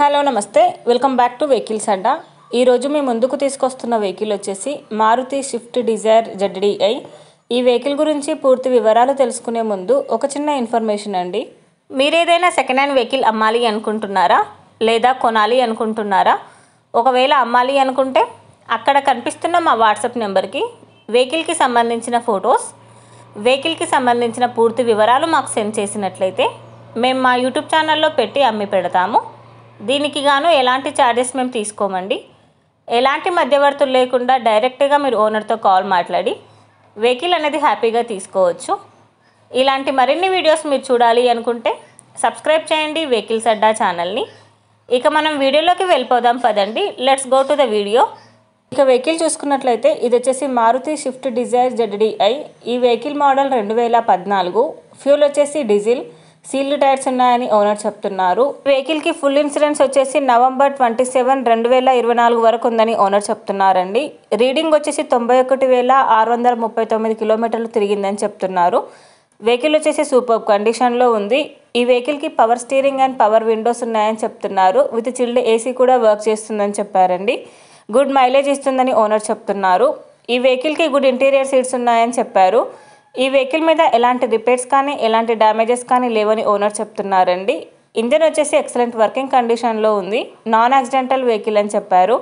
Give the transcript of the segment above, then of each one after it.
Hello నమస్తే welcome back to vehicles అడ్డా। ఈరోజు మీ ముందుకు తీసుకొస్తున్న వెహికల్ వచ్చేసి మారుతి స్విఫ్ట్ డిజైర్ ZDI। ఈ వెహికల్ గురించి పూర్తి వివరాలు తెలుసుకునే ముందు ఒక చిన్న ఇన్ఫర్మేషన్ అండి। మీరు ఏదైనా సెకండ్ హ్యాండ్ వెహికల్ అమ్మాలి అనుకుంటున్నారా లేదా కొనాలి అనుకుంటున్నారా? ఒకవేళ అమ్మాలి అనుకుంటే అక్కడ కనిపిస్తున్న మా వాట్సాప్ నెంబర్కి వెహికల్కి సంబంధించిన ఫొటోస్, వెహికల్కి సంబంధించిన పూర్తి వివరాలు మాకు సెండ్ చేసినట్లయితే మేము మా యూట్యూబ్ ఛానల్లో పెట్టి అమ్మి పెడతాము। దీనికి గాను ఎలాంటి ఛార్జెస్ మేము తీసుకోమండి। ఎలాంటి మధ్యవర్తులు లేకుండా డైరెక్ట్గా మీరు ఓనర్తో కాల్ మాట్లాడి వెహికల్ అనేది హ్యాపీగా తీసుకోవచ్చు। ఇలాంటి మరిన్ని వీడియోస్ మీరు చూడాలి అనుకుంటే సబ్స్క్రైబ్ చేయండి వెహికల్స్ అడ్డా ఛానల్ని। ఇక మనం వీడియోలోకి వెళ్ళిపోదాం పదండి, let's go to the video. ఇక వెహికల్ చూసుకున్నట్లయితే ఇది వచ్చేసి మారుతి స్విఫ్ట్ డిజైర్ ZDI। ఈ వెహికల్ మోడల్ 2014, ఫ్యూల్ వచ్చేసి డీజిల్, సీల్డ్ టైర్స్ ఉన్నాయని ఓనర్ చెప్తున్నారు। వెహికల్కి ఫుల్ ఇన్సూరెన్స్ వచ్చేసి నవంబర్ 27, 2024 వరకు ఉందని ఓనర్ చెప్తున్నారండి। రీడింగ్ వచ్చేసి 91,639 కిలోమీటర్లు తిరిగిందని చెప్తున్నారు। వెహికల్ వచ్చేసి సూపర్ కండిషన్లో ఉంది। ఈ వెహికల్కి power steering and power Windows ఉన్నాయని చెప్తున్నారు। విత్ చిల్డ్ AC కూడా వర్క్ చేస్తుందని చెప్పారండి। గుడ్ మైలేజ్ ఇస్తుందని ఓనర్ చెప్తున్నారు। ఈ వెహికల్కి గుడ్ ఇంటీరియర్ సీట్స్ ఉన్నాయని చెప్పారు। ఈ వెహికల్ మీద ఎలాంటి రిపేర్స్ కానీ ఎలాంటి డ్యామేజెస్ కానీ లేవని ఓనర్ చెప్తున్నారండి। ఇంజన్ వచ్చేసి ఎక్సలెంట్ వర్కింగ్ కండిషన్లో ఉంది, నాన్ యాక్సిడెంటల్ వెహికల్ అని చెప్పారు।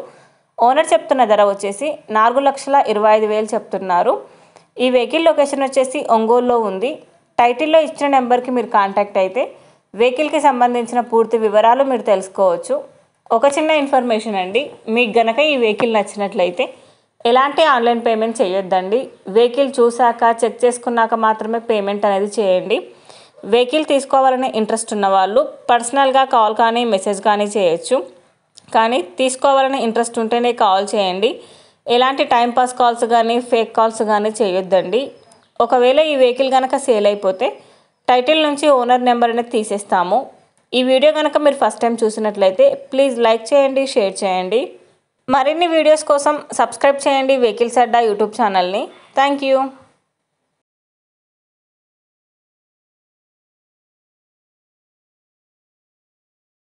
ఓనర్ చెప్తున్న ధర వచ్చేసి 4,25,000 చెప్తున్నారు। ఈ వెహికల్ లొకేషన్ వచ్చేసి ఒంగోలులో ఉంది। టైటిల్లో ఇచ్చిన నెంబర్కి మీరు కాంటాక్ట్ అయితే వెహికల్కి సంబంధించిన పూర్తి వివరాలు మీరు తెలుసుకోవచ్చు। ఒక చిన్న ఇన్ఫర్మేషన్ అండి, మీకు గనక ఈ వెహికల్ నచ్చినట్లయితే ఎలాంటి ఆన్లైన్ పేమెంట్ చేయొద్దండి। వెహికల్ చూశాక చెక్ చేసుకున్నాక మాత్రమే పేమెంట్ అనేది చేయండి। వెహికల్ తీసుకోవాలనే ఇంట్రెస్ట్ ఉన్న వాళ్ళు పర్సనల్గా కాల్ కానీ మెసేజ్ కానీ చేయొచ్చు, కానీ తీసుకోవాలనే ఇంట్రెస్ట్ ఉంటేనే కాల్ చేయండి। ఎలాంటి టైంపాస్ కాల్స్ కానీ ఫేక్ కాల్స్ కానీ చేయొద్దండి। ఒకవేళ ఈ వెహికల్ కనుక సేల్ అయిపోతే టైటిల్ నుంచి ఓనర్ నెంబర్ అనేది తీసేస్తాము। ఈ వీడియో కనుక మీరు ఫస్ట్ టైం చూసినట్లయితే ప్లీజ్ లైక్ చేయండి, షేర్ చేయండి। మరిన్ని వీడియోస్ కోసం సబ్స్క్రైబ్ చేయండి వెహికల్స్ అడ్డా యూట్యూబ్ ఛానల్ని। Thank you.